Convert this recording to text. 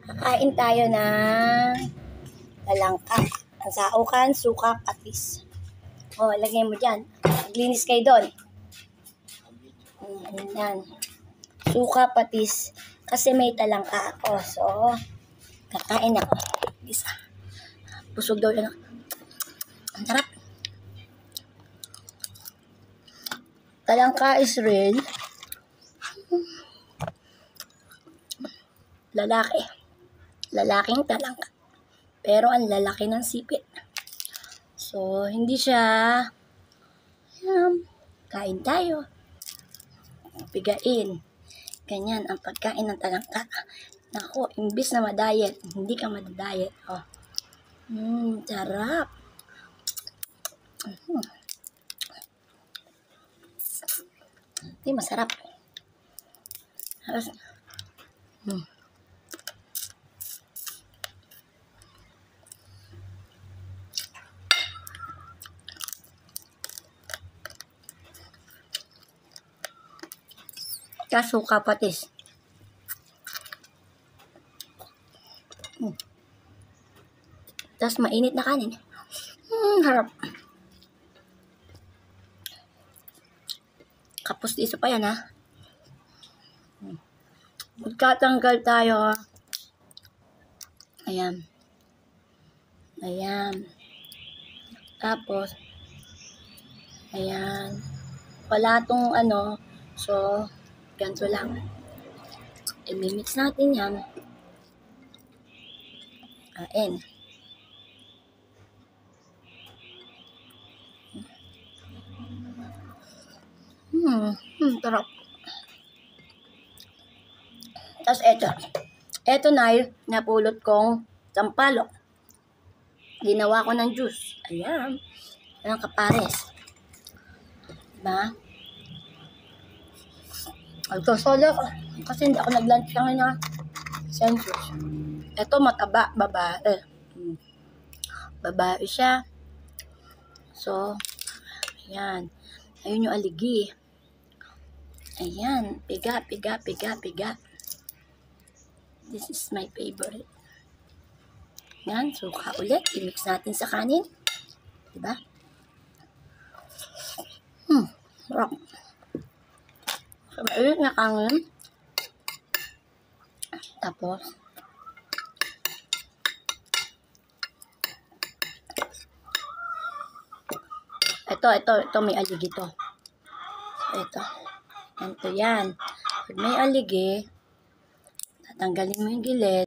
Kakain tayo ng talangka. Ang saukan, suka, patis. O, lagay mo dyan. Maglinis kayo doon. Yan. Suka, patis. Kasi may talangka ako. So, kakain ako. Isa. Busog daw lang. Ang sarap. Talangka is real. Lalaki. Lalaking talangka. Pero ang lalaki ng sipit. So, hindi siya kain tayo. Pigain. Ganyan ang pagkain ng talangka. Naku, imbis na ma-diet, hindi ka ma-diet. Oh. Sarap. Hindi, masarap. Suka, patis. Tapos mainit na kanin. Harap. Kapos iso pa yan, ha? Magkatanggal tayo. Ayan. Ayan. Tapos, ayan. Wala tong ano. So, ganito lang. I-mix natin yan. Ayan. Sarap. Tapos eto. Eto na napulot kong sampalok. Ginawa ko ng juice. Ayan. Ayan, kapares. Diba? Solo ko. Kasi hindi ako nag-lunch lang na sandwich. Ito mataba, babae. Babae siya. So, ayan. Ayun yung aligi. Ayan. Piga, piga, piga, piga. This is my favorite. Yan. Suka ulit. I-mix natin sa kanin. Diba? Sarap. Ulit na kanin. Tapos, ito may aligi to. Ito yan. Pag may aligi, tatanggalin mo yung gilid.